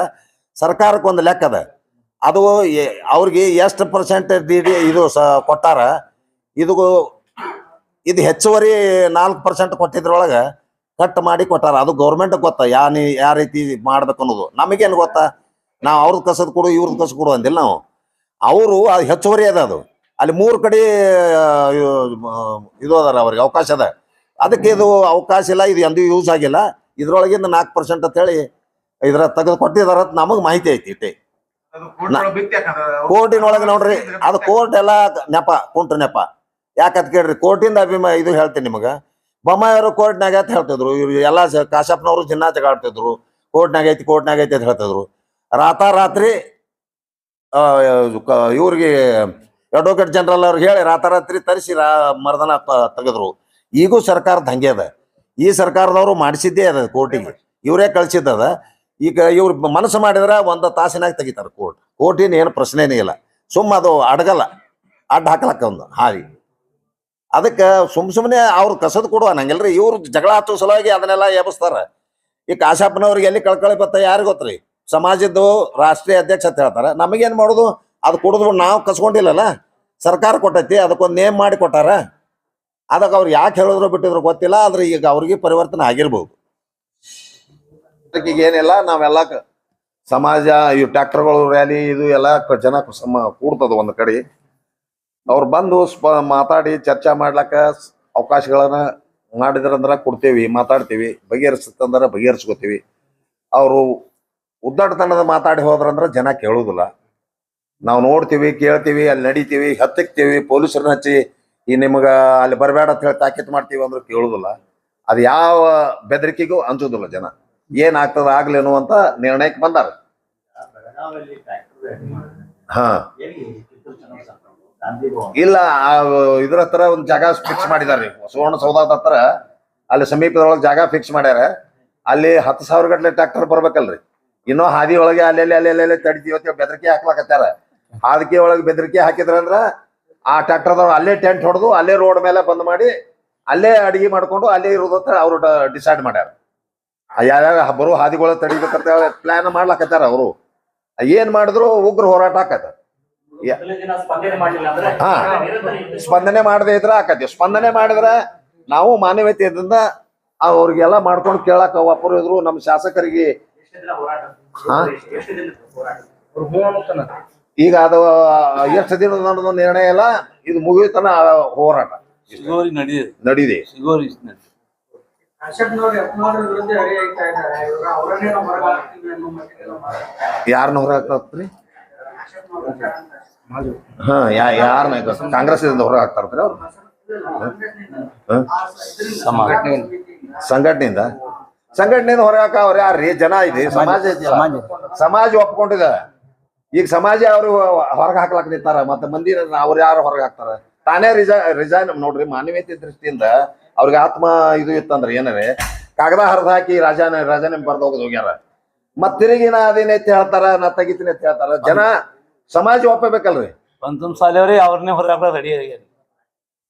ಸರ್ಕಾರಕ್ಕೆ ಒಂದು ಲೆಕ್ಕ ಅದ. ಅದು ಅವ್ರಿಗೆ ಎಷ್ಟು % ಇದು ಕೊಟ್ಟಾರ, ಇದು ಹೆಚ್ಚುವರಿ 4% ಕೊಟ್ಟಿದ್ರೊಳಗೆ ಕಟ್ ಮಾಡಿ ಕೊಟ್ಟಾರ. ಅದು ಗೌರ್ಮೆಂಟ್ ಗೊತ್ತಾ ಯಾವ ರೀತಿ ಮಾಡ್ಬೇಕು ಅನ್ನೋದು. ನಮಗೇನು ಗೊತ್ತಾ? ನಾವು ಅವ್ರದ್ದು ಕಸದ್ ಕೊಡು ಇವ್ರದ್ದು ಕಸದ್ ಕೊಡು ಅಂದಿಲ್ಲ ನಾವು. ಅವರು ಅದು ಹೆಚ್ಚುವರಿ ಅದ. ಅದು ಅಲ್ಲಿ 3 ಕಡೆ ಇದು ಅದಾರ, ಅವ್ರಿಗೆ ಅವಕಾಶ ಅದ. ಅದಕ್ಕೆ ಇದು ಅವಕಾಶ ಇಲ್ಲ, ಇದು ಎಂದೂ ಯೂಸ್ ಆಗಿಲ್ಲ. ಇದ್ರೊಳಗಿಂದ 4% ಅಂತ ಹೇಳಿ ಇದ್ರ ತೆಗೆದು ಕೊಟ್ಟಿದಾರ ನಮಗೆ ಮಾಹಿತಿ ಐತಿ. ಇಟ್ಟೆ ಕೋರ್ಟಿನೊಳಗೆ ನೋಡ್ರಿ, ಅದು ಕೋರ್ಟ್ ಎಲ್ಲ ಕುಂಟ್ರ ನೆಪ. ಯಾಕಂತ ಕೇಳ್ರಿ, ಕೋರ್ಟಿಂದ ಇದು ಹೇಳ್ತೀನಿ ನಿಮಗೆ. ಬೊಮ್ಮಾಯಿಯವರು ಕೋರ್ಟ್ನಾಗ ಅಂತ ಹೇಳ್ತಿದ್ರು, ಇವ್ರು ಎಲ್ಲ ಕಾಶ್ಯಪ್ನವರು ಜಗಳ ಆಡ್ತಿದ್ರು. ಕೋರ್ಟ್ನಾಗ ಐತಿ ಅಂತ ಹೇಳ್ತಿದ್ರು. ರಾತ್ರಿ ಇವ್ರಿಗೆ ಅಡ್ವೊಕೇಟ್ ಜನರಲ್ ಅವ್ರಿಗೆ ಹೇಳಿ ರಾತ್ರಿ ತರಿಸಿ ಮರ್ದನ ತೆಗೆದ್ರು. ಈಗೂ ಸರ್ಕಾರದ ಹಂಗೆ ಅದ. ಈ ಸರ್ಕಾರದವರು ಮಾಡಿಸಿದ್ದೇ ಅದ ಕೋರ್ಟಿಗೆ, ಇವರೇ ಕಳ್ಸಿದ್ದದ. ಈಗ ಇವ್ರು ಮನಸ್ಸು ಮಾಡಿದ್ರೆ ಒಂದು ತಾಸಿನಾಗ ತೆಗಿತಾರೆ ಕೋರ್ಟಿನ ಏನು ಪ್ರಶ್ನೆನೇ ಇಲ್ಲ. ಸುಮ್ಮ ಅದು ಅಡಗಲ್ಲ, ಅಡ್ಡ ಹಾಕ್ಲಕ್ಕ ಒಂದು ಹಾವಿ. ಅದಕ್ಕೆ ಸುಮ್ಮನೆ ಅವ್ರು ಕಸದ್ ಕೊಡುವ ನಂಗೆಲ್ರಿ. ಇವ್ರು ಜಗಳ ಹತ್ತೋ ಸಲುವಾಗಿ ಅದನ್ನೆಲ್ಲ ಎಬ್ಬಿಸ್ತಾರ. ಈ ಕಾಶಪ್ಪನವ್ರಿಗೆ ಎಲ್ಲಿ ಕಳ್ಕಳಿ ಬತ್ತ ಯಾರು ಗೊತ್ತ್ರಿ? ಸಮಾಜದ್ದು ರಾಷ್ಟ್ರೀಯ ಅಧ್ಯಕ್ಷ ಅಂತ ಹೇಳ್ತಾರೆ. ನಮಗೇನು ಮಾಡೋದು? ಅದು ಕೊಡೋದು ನಾವು ಕಸ್ಕೊಂಡಿಲ್ಲಲ್ಲ, ಸರ್ಕಾರ ಕೊಟ್ಟೈತಿ, ಅದಕ್ಕೊಂದು ನೇಮ್ ಮಾಡಿ ಕೊಟ್ಟಾರ. ಅದಕ್ಕೆ ಅವ್ರು ಯಾಕೆ ಹೇಳಿದ್ರು ಬಿಟ್ಟಿದ್ರು ಗೊತ್ತಿಲ್ಲ. ಆದ್ರೆ ಈಗ ಅವ್ರಿಗೆ ಪರಿವರ್ತನೆ ಆಗಿರ್ಬೋದು. ಈಗ ಏನಿಲ್ಲ, ನಾವೆಲ್ಲ ಸಮಾಜ ಇವು ಟ್ರ್ಯಾಕ್ಟರ್ಗಳು ರ್ಯಾಲಿ ಇದು ಎಲ್ಲ ಜನ ಕೂಡ್ತದ ಒಂದು ಕಡೆ. ಅವ್ರು ಬಂದು ಮಾತಾಡಿ ಚರ್ಚೆ ಮಾಡ್ಲಕ್ಕ ಅವಕಾಶಗಳನ್ನ ಮಾಡಿದ್ರಂದ್ರೆ ಕೊಡ್ತೇವಿ, ಮಾತಾಡ್ತೀವಿ. ಬಗೆಹರಿಸ್ತಂದ್ರೆ ಬಗೆಹರಿಸ್ಕೋತೀವಿ. ಅವರು ಉದ್ದಾಟತನದ ಮಾತಾಡಿ ಹೋದ್ರಂದ್ರೆ ಜನ ಕೇಳುವುದಿಲ್ಲ. ನಾವು ನೋಡ್ತೀವಿ, ಕೇಳ್ತೀವಿ, ಅಲ್ಲಿ ನಡಿತೀವಿ, ಹತ್ತಿಕ್ತೀವಿ, ಪೊಲೀಸರನ್ನ ಹಚ್ಚಿ ಈ ನಿಮ್ಗೆ ಅಲ್ಲಿ ಬರಬೇಡ ಅಂತ ಹೇಳಿ ತಾಕೀತು ಮಾಡ್ತೀವಿ ಅಂದ್ರೆ ಕೇಳುವುದಿಲ್ಲ. ಅದು ಯಾವ ಬೆದರಿಕೆಗೂ ಅಂಜೋದಿಲ್ಲ ಜನ. ಏನಾಗ್ತದ ಆಗ್ಲೇನು ಅಂತ ನಿರ್ಣಯಕ್ಕೆ ಬಂದಾರ. ಹಾ ಇಲ್ಲ, ಇದ್ರ ಹತ್ರ ಒಂದು ಜಾಗ ಫಿಕ್ಸ್ ಮಾಡಿದಾರೆ. ಸುವರ್ಣ ಸೌಧದ ಹತ್ರ ಅಲ್ಲಿ ಸಮೀಪದೊಳಗೆ ಜಾಗ ಫಿಕ್ಸ್ ಮಾಡ್ಯಾರ. ಅಲ್ಲಿ 10,000 ಗಟ್ಟಲೆ ಟ್ರ್ಯಾಕ್ಟರ್ ಬರ್ಬೇಕಲ್ರಿ. ಇನ್ನೂ ಹಾದಿ ಒಳಗೆ ಅಲ್ಲೆಲ್ಲಿ ತಡಿತೀವಿ ಅಂತ ಬೆದರಿಕೆ ಹಾಕ್ಲಾಕತ್ತಾರ. ಹಾದಿಕೆ ಒಳಗೆ ಬೆದರಿಕೆ ಹಾಕಿದ್ರಂದ್ರ ಆ ಟ್ರ್ಯಾಕ್ಟರ್ದವ್ರು ಅಲ್ಲೇ ಟೆಂಟ್ ಹೊಡೆದು ಅಲ್ಲೇ ರೋಡ್ ಮೇಲೆ ಬಂದ್ ಮಾಡಿ ಅಲ್ಲೇ ಅಡಿಗೆ ಮಾಡ್ಕೊಂಡು ಅಲ್ಲೇ ಇರೋದಂತ ಅವ್ರು ಡಿಸೈಡ್ ಮಾಡ್ಯಾರ. ಯಾರ್ಯಾರ ಬರೋ ಹಾದಿಗಳ ತಡಿಬೇಕಂತ ಪ್ಲಾನ್ ಮಾಡ್ಲಾಕತ್ತಾರ ಅವರು. ಏನ್ ಮಾಡಿದ್ರು ಉಗ್ರ ಹೋರಾಟ ಆಕತ್ತ. ಹಾ, ಸ್ಪಂದನೆ ಮಾಡದೇ ಇದ್ರೆ ಆಕತಿ. ಸ್ಪಂದನೆ ಮಾಡಿದ್ರೆ ನಾವು ಮಾನವೀಯತೆಯಿಂದ ಅವ್ರಿಗೆಲ್ಲ ಮಾಡ್ಕೊಂಡು ಕೇಳಾಕ ಒಬ್ಬರು ಇದ್ರು. ನಮ್ಮ ಶಾಸಕರಿಗೆ ಈಗ ಅದು ಎಷ್ಟು ದಿನದ ನಡೆದ ನಿರ್ಣಯ ಇಲ್ಲ, ಇದು ಮುಗಿಯುತ್ತನ ಹೋರಾಟ ನಡೀದೆ. ಯಾರನ್ನ ಹೊರ ಹಾಕ್ತಾರ್ರಿ? ಹಾ, ಯಾರನ್ನ ಕಾಂಗ್ರೆಸ್ ಹೊರ ಹಾಕ್ತಾರ್ರಿ ಅವ್ರು? ಸಂಘಟನೆಯಿಂದ ಹೊರ ಹಾಕ ಅವ್ರು ಯಾರ್ರಿ? ಜನ ಇದೆ, ಸಮಾಜ ಒಪ್ಕೊಂಡಿದ. ಈಗ ಸಮಾಜ ಅವ್ರು ಹೊರಗೆ ಹಾಕ್ಲಾಕ್ ನಿಂತಾರ. ಮತ್ತೆ ಮಂದಿ ಅವ್ರು ಯಾರು ಹೊರಗೆ ಹಾಕ್ತಾರ? ತಾನೇ ರಿಸೈನ್ ನೋಡ್ರಿ. ಮಾನವೀಯತೆ ದೃಷ್ಟಿಯಿಂದ ಅವ್ರಿಗೆ ಆತ್ಮ ಇದು ಇತ್ತಂದ್ರೆ ಏನಾರೆ ಕಾಗದ ಹರಿದು ಹಾಕಿ ರಾಜಾನೆ ಬರ್ದು ಹೋಗ್ಯಾರ. ಮತ್ ತಿರುಗಿ ನಾ ಅದೇನೈತಿ ಹೇಳ್ತಾರ, ನಾ ತೆಗಿತೀನಿ ಅಂತ ಹೇಳ್ತಾರ. ಜನ ಸಮಾಜ ಒಪ್ಪಬೇಕಲ್ರಿ. ಸಾಲಿಯವ್ರಿ ಅವ್ರನ್ನೇ ಹೊರಗೆ ರೆಡಿ ಆಗ್ಯಾರ.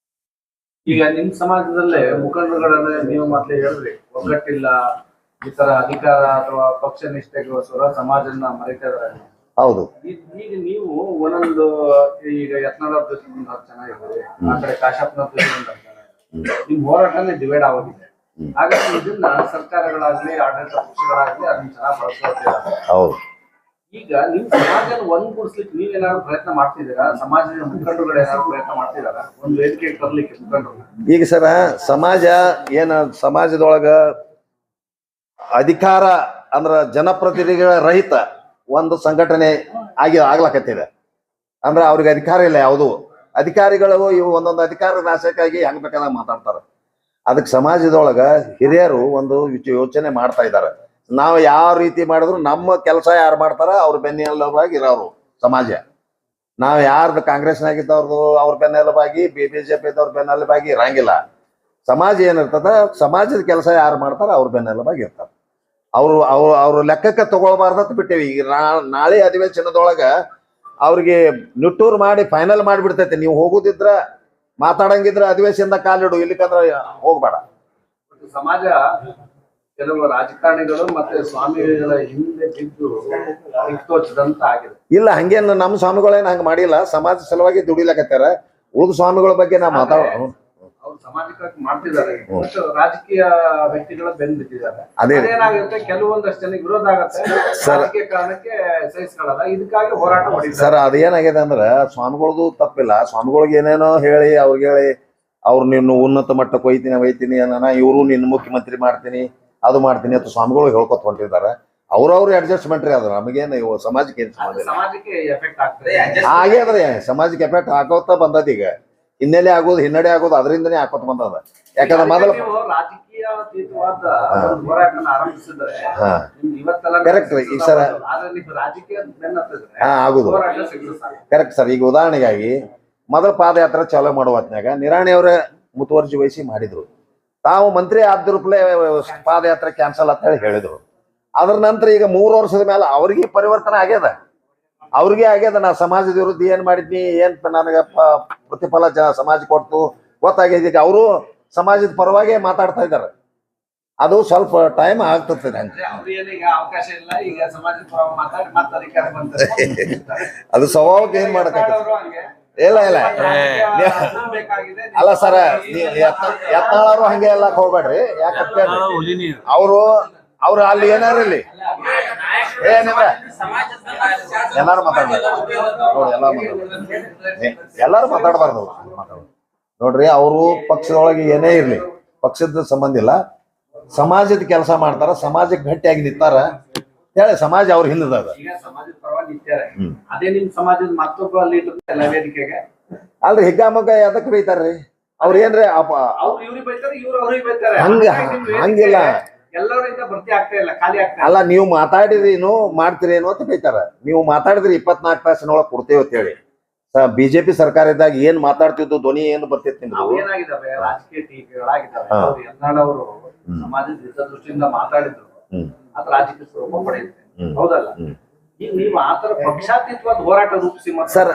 ಈಗ ನಿಮ್ ಸಮಾಜದಲ್ಲೇ ಮುಖಂಡರುಗಳನ್ನ ನೀವು ಮೊದ್ಲೇ ಹೇಳಿದ್ರಿ, ಒಗ್ಗಟ್ಟಿಲ್ಲ, ಈ ತರ ಅಧಿಕಾರ ಅಥವಾ ಪಕ್ಷ ನಿಷ್ಠೆಗೋಸ್ಕರ ಸಮಾಜನ ಮರಿತಾ ಇದಾರೆ. ಹೌದು. ಈಗ ನೀವು ಒಂದೊಂದು ಈಗ ಯತ್ನಾಳ ಚೆನ್ನಾಗಿದೆ, ಆ ಕಡೆ ಕಾಶಪ್ಪನ ನಿಮ್ ಹೋರಾಟನೇ ಡಿವೈಡ್ ಆಗೋದಿದೆ. ಹಾಗಾಗಿ ಇದನ್ನ ಸರ್ಕಾರಗಳಾಗ್ಲಿ ಆಡಳಿತ ಪಕ್ಷಗಳಾಗ್ಲಿ ಅದನ್ನ ಚೆನ್ನಾಗಿ ಬಳಸ್ಕೊಳ್ತಿದ್ದಾರೆ. ಹೌದು. ಈಗ ನಿಮ್ ಸಮಾಜನ ಒಂದ್ಗೂಡಿಸ್ಲಿಕ್ಕೆ ನೀವೇನಾದ್ರು ಪ್ರಯತ್ನ ಮಾಡ್ತಿದ್ದೀರಾ? ಸಮಾಜದ ಮುಖಂಡರುಗಳು ಏನಾದ್ರು ಪ್ರಯತ್ನ ಮಾಡ್ತಿದಾರ ಒಂದು ವೇದಿಕೆ ತರ್ಲಿಕ್ಕೆ ಮುಖಂಡರು? ಈಗ ಸರ ಸಮಾಜ ಏನ ಸಮಾಜದೊಳಗ ಅಧಿಕಾರ ಅಂದ್ರ ಜನಪ್ರತಿನಿಧಿಗಳ ರಹಿತ ಒಂದು ಸಂಘಟನೆ ಆಗ್ಲಾಕತ್ತಿದೆ. ಅಂದ್ರೆ ಅವ್ರಿಗೆ ಅಧಿಕಾರ ಇಲ್ಲ. ಯಾವುದು ಅಧಿಕಾರಿಗಳು ಇವು ಒಂದೊಂದು ಅಧಿಕಾರದ ಆಸೆಗಾಗಿ ಹೆಂಗ್ ಬೇಕಾದಾಗ ಮಾತಾಡ್ತಾರ. ಅದಕ್ಕೆ ಸಮಾಜದೊಳಗ ಹಿರಿಯರು ಒಂದು ಯೋಚನೆ ಮಾಡ್ತಾ ಇದ್ದಾರೆ. ನಾವು ಯಾವ ರೀತಿ ಮಾಡಿದ್ರು ನಮ್ಮ ಕೆಲಸ ಯಾರು ಮಾಡ್ತಾರ ಅವ್ರ ಬೆನ್ನೆಲುಬಾಗಿ ಇರೋರು ಸಮಾಜ. ನಾವು ಯಾರ್ದು ಕಾಂಗ್ರೆಸ್ನಾಗಿದ್ದವ್ರದ್ದು ಅವ್ರ ಬೆನ್ನೆಲುಬಾಗಿ, BJP ಇದ್ದವ್ರ ಬೆನ್ನೆಲುಬಾಗಿ ಇರಂಗಿಲ್ಲ. ಸಮಾಜ ಏನಿರ್ತದ, ಸಮಾಜದ ಕೆಲಸ ಯಾರು ಮಾಡ್ತಾರ ಅವ್ರ ಬೆನ್ನೆಲುಬಾಗಿ ಇರ್ತಾರ. ಅವ್ರು ಲೆಕ್ಕಕ್ಕೆ ತಗೊಳ್ಬಾರ್ದಂತ ಬಿಟ್ಟೇವಿ. ಈಗ ನಾಳೆ ಅಧಿವೇಶನದೊಳಗ ಅವ್ರಿಗೆ ನಿಟ್ಟೂರ್ ಮಾಡಿ ಫೈನಲ್ ಮಾಡಿಬಿಡ್ತೈತೆ. ನೀವು ಹೋಗುದಿದ್ರ ಮಾತಾಡಂಗಿದ್ರ ಅಧಿವೇಶನದ ಕಾಲಿಡು, ಇಲ್ಲಿಕಂದ್ರ ಹೋಗ್ಬೇಡ. ಸಮಾಜ ಕೆಲವು ರಾಜಕಾರಣಿಗಳು ಮತ್ತೆ ಸ್ವಾಮಿಗಳ ಹಿಂದೆ ಬಿದ್ದು ದಿಕ್ತೋಚದಂತ ಆಗಿದೆ. ಇಲ್ಲ, ಹಂಗೇನು ನಮ್ಮ ಸ್ವಾಮಿಗಳೇನು ಹಂಗ ಮಾಡಿಲ್ಲ. ಸಮಾಜ ಸಲುವಾಗಿ ದುಡಿಲಕತ್ತಾರ. ಉಳಿದ ಸ್ವಾಮಿಗಳ ಬಗ್ಗೆ ನಾ ಅವ್ರು ಸಮಾಜಕ್ಕಾಗಿ ಮಾಡ್ತಿದ್ದಾರೆ. ರಾಜಕೀಯ ವ್ಯಕ್ತಿಗಳ ಬೆನ್ ಬಿದ್ದಿದ್ದಾರೆ. ಅದೇನಾಗುತ್ತೆ, ಕೆಲವೊಂದಷ್ಟು ಜನಕ್ಕೆ ವಿರೋಧ ಆಗುತ್ತೆ. ರಾಜಕೀಯ ಕಾರಣಕ್ಕೆ ಸಹಿಸ್ಕೊಳ್ಳಲ್ಲ. ಇದಕ್ಕಾಗಿ ಹೋರಾಟ ಮಾಡಿದ್ದಾರೆ. ಸರ್, ಅದೇನಾಗಿದೆ ಅಂದ್ರ ಸ್ವಾಮಿಗಳದು ತಪ್ಪಿಲ್ಲ. ಸ್ವಾಮಿಗಳಿಗೆ ಏನೇನೋ ಹೇಳಿ ಅವ್ರಿಗೆ ಹೇಳಿ ಅವ್ರು ನಿನ್ನ ಉನ್ನತ ಮಟ್ಟಕ್ಕೆ ಒಯ್ತೀನಿ ಅನ್ನ, ಇವರು ನಿನ್ನ ಮುಖ್ಯಮಂತ್ರಿ ಮಾಡ್ತೀನಿ, ಅದು ಮಾಡ್ತೀನಿ ಅಂತ ಸ್ವಾಮಿಗಳು ಹೇಳ್ಕೊತ ಹೊಂಟಿದ್ದಾರೆ. ಅವ್ರವ್ರು ಅಡ್ಜಸ್ಟ್ಮೆಂಟ್ ರೀ. ಅದು ನಮಗೇನು ಸಮಾಜಕ್ಕೆ ಏನು ಸಮಾಜಕ್ಕೆ ಎಫೆಕ್ಟ್ ಆಗ್ತದೆ. ಹಾಗೆ ಅದ್ರಿ, ಸಮಾಜಕ್ಕೆ ಎಫೆಕ್ಟ್ ಹಾಕೋತ ಬಂದದ. ಈಗ ಹಿನ್ನೆಲೆ ಆಗೋದು ಹಿನ್ನಡೆ ಆಗೋದು ಅದರಿಂದನೇ ಹಾಕೋತ್ ಬಂದದ. ಯಾಕಂದ್ರೆ ಮೊದಲು ನೀವು ರಾಜಕೀಯವಾದ ಒಂದು ಹೋರಾಟನ ಆರಂಭಿಸಿದ್ರೆ ಹಾ ನಿಮ್ಗೆ ಇವತ್ತೆಲ್ಲ Correct ರೀ. ಈಗ ಸರ- ಆದ್ರೆ ನೀವು ರಾಜಕೀಯ ಬೆನ್ನತ್ತಿದ್ರೆ ಹಾ ಆಗುದು ಹೋರಾಟ ಸಿಗ್ತದೆ ಸಾಕು. Correct sir. ಈಗ ಉದಾಹರಣೆಗಾಗಿ ಮೊದಲ ಪಾದಯಾತ್ರೆ ಚಾಲೂ ಮಾಡುವ ಹೊತ್ನ್ಯಾಗ ನಿರಾಣಿ ಅವರ ಮುತುವರ್ಜಿ ವಹಿಸಿ ಮಾಡಿದ್ರು. ತಾವು ಮಂತ್ರಿ ಆದ ರೂಪಲೆ ಪಾದಯಾತ್ರೆ ಕ್ಯಾನ್ಸಲ್ ಅಂತ ಹೇಳಿ ಹೇಳಿದ್ರು. ಅದ್ರ ನಂತರ ಈಗ 3 ವರ್ಷದ ಮೇಲೆ ಅವ್ರಿಗೆ ಪರಿವರ್ತನೆ ಆಗ್ಯದ. ಅವ್ರಿಗೆ ಆಗ್ಯದ, ನಾ ಸಮಾಜದ ವಿರುದ್ಧ ಏನ್ ಮಾಡಿದ್ನಿ, ಏನ್ ನನಗೆ ಪ್ರತಿಫಲ ಸಮಾಜ ಕೊಡ್ತು ಗೊತ್ತಾಗ್ಯದ. ಈಗ ಅವರು ಸಮಾಜದ ಪರವಾಗಿ ಮಾತಾಡ್ತಾ ಇದ್ದಾರೆ. ಅದು ಸ್ವಲ್ಪ ಟೈಮ್ ಆಗ್ತದೆ ಹಂಗೆ. ಅಂದ್ರೆ ಅವ್ರಿಗೆ ಈಗ ಅವಕಾಶ ಇಲ್ಲ, ಈಗ ಸಮಾಜದ ಪರವಾಗಿ ಮಾತಾಡಿ ಮತ್ತೆ ಅಧಿಕಾರ ಬಂತಾರೆ. ಅದು ಸ್ವಭಾವಕ್ಕೆ ಏನ್ ಮಾಡಕ್ಕಾಗತ್ತೆ? ಅವ್ರು ಹಂಗೆ. ಇಲ್ಲ ಇಲ್ಲ ಬೇಕಾಗಿದೆ. ಅಲ್ಲ ಸರ, ಯತ್ನಾಳರು ಹಂಗೆ ಎಲ್ಲ ಹೋಗ್ಬೇಡ್ರಿ. ಯಾಕಂತ ಅವ್ರು ಅಲ್ಲಿ ಏನಾರ ಇಲ್ಲಿ ಏನಿಲ್ಲ ಎಲ್ಲಾರು ಮಾತಾಡ್ಬೇಕು ನೋಡಿ. ಎಲ್ಲಾರು ಮಾತಾಡಬಾರ್ದು. ನೋಡ್ರಿ, ಅವರು ಪಕ್ಷದೊಳಗೆ ಏನೇ ಇರ್ಲಿ, ಪಕ್ಷದ ಸಂಬಂಧ ಇಲ್ಲ, ಸಮಾಜದ ಕೆಲಸ ಮಾಡ್ತಾರ, ಸಮಾಜಕ್ಕೆ ಗಟ್ಟಿಯಾಗಿ ನಿಂತಾರ ಹೇಳಿ ಸಮಾಜ ಅವ್ರ ಹಿಂದದ. ಈಗ ಸಮಾಜದ ಪರವಾಗಿ ನಿಂತಾರೆ. ಅದೇ ನಿಮ್ ಸಮಾಜದ ಮತ್ತೊಬ್ಬ ಲೀಡರ್ ಎಲ್ಲ ವೇದಿಕೆಗೆ ಅಲ್ರಿ ಹಿಗ್ಗಾಮಗ್ಗ ಯಾದಕ್ ಬೈತಾರ್ರಿ ಅವ್ರ ಏನ್ರಿ? ಅವ್ರು ಇವ್ರಿಗೆ ಬೈತಾರೆ, ಇವ್ರು ಅವ್ರಿಗೆ ಬೈತಾರೆ. ಹಂಗಿಲ್ಲ. ಎಲ್ಲರಿಂದ ಭರ್ತಿ ಆಗ್ತಾ ಇಲ್ಲ, ಖಾಲಿ ಆಗ್ತಾ ಅಲ್ಲ, ನೀವು ಮಾತಾಡಿದ್ರೇನು ಮಾಡ್ತೀರೇನು ಅಂತ ಬೈತಾರ. ನೀವು ಮಾತಾಡಿದ್ರಿ 24 ತಾಸಿನೊಳಗೆ ಕೊಡ್ತೇವೆ ಅಂತ ಹೇಳಿ. ಬಿಜೆಪಿ ಸರ್ಕಾರ ಇದ್ದಾಗ ಏನ್ ಮಾತಾಡ್ತಿದ್ದು, ಧ್ವನಿ ಏನು ಬರ್ತಿತ್ತು ನಿಮ್ದು? ಏನಾಗಿದ್ದಾವೆ ರಾಜಕೀಯ ಟೀಕೆಗಳಾಗಿದ್ದಾವೆ. ಯತ್ನಾಳ್ ಸಮಾಜದ ಹಿತದೃಷ್ಟಿಯಿಂದ ಮಾತಾಡಿದ್ರು, ಅದು ರಾಜಕೀಯ ಸ್ವರೂಪ ಪಡೆಯುತ್ತೆ. ಹೌದಲ್ಲ? ಈಗ ನೀವು ಆತರ ಪಕ್ಷಾತೀತವಾದ ಹೋರಾಟ ರೂಪಿಸಿ ಸರ್,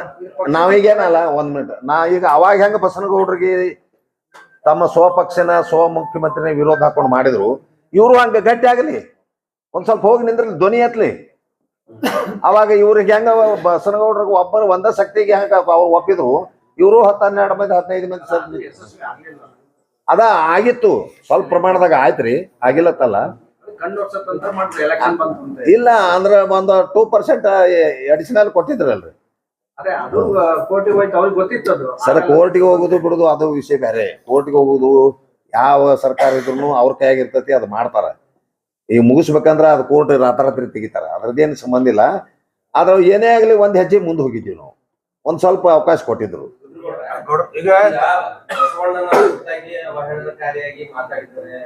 ನಾವೀಗೇನಲ್ಲ, 1 ಮಿನಿಟ್, ನಾ ಈಗ ಅವಾಗ ಹೆಂಗ ಬಸನಗೌಡ್ರಿಗೆ ತಮ್ಮ ಸ್ವಪಕ್ಷನ ಮುಖ್ಯಮಂತ್ರಿನ ವಿರೋಧ ಹಾಕೊಂಡು ಮಾಡಿದ್ರು, ಇವರು ಹಂಗ ಗಟ್ಟಿ ಆಗಲಿ, ಒಂದ್ ಸ್ವಲ್ಪ ಹೋಗಿ ನಿಂದ್ರಲ್ಲಿ, ಧ್ವನಿ ಎತ್ಲಿ. ಅವಾಗ ಇವ್ರಿಗೆ ಹೆಂಗ ಬಸನಗೌಡ್ರಿಗೆ ಒಬ್ಬರು ಒಂದ ಶಕ್ತಿಗೆ ಹೆಂಗ ಅವ್ರು ಒಪ್ಪಿದ್ರು, ಇವರು 10-12 ಮಂದಿ 15 ಮಂದಿ ಅದ ಆಗಿತ್ತು. ಸ್ವಲ್ಪ ಪ್ರಮಾಣದಾಗ ಆಯ್ತ್ರಿ, ಆಗಿಲ್ಲತ್ತಲ್ಲ. ಇಲ್ಲ ಅಂದ್ರೆ ಒಂದು 2% ಅಡಿಷನಲ್ ಕೊಟ್ಟಿದ್ರಲ್ರಿ. ಸರ್, ಕೋರ್ಟಿಗೆ ಹೋಗುದು ಬಿಡುದು ಅದು ವಿಷಯ ಬೇರೆ. ಕೋರ್ಟಿಗೆ ಹೋಗುದು ಯಾವ ಸರ್ಕಾರ ಇದ್ರು ಅವ್ರ ಕೈಯಾಗಿರ್ತತಿ, ಅದು ಮಾಡ್ತಾರ. ಈಗ ಮುಗಿಸ್ಬೇಕಂದ್ರ ಅದು ಕೋರ್ಟ್ ರಾತ್ರಿ ತೆಗಿತಾರ, ಅದ್ರದ್ದೇನು ಸಂಬಂಧ ಇಲ್ಲ. ಆದ್ರೆ ಏನೇ ಆಗ್ಲಿ ಒಂದ್ ಹೆಜ್ಜೆ ಮುಂದೆ ಹೋಗಿದ್ದೀವಿ ನಾವು, ಒಂದ್ ಸ್ವಲ್ಪ ಅವಕಾಶ ಕೊಟ್ಟಿದ್ರು. ಈಗ ಅವಹೇಳನಕಾರಿಯಾಗಿ ಮಾತಾಡಿದ್ದಾರೆ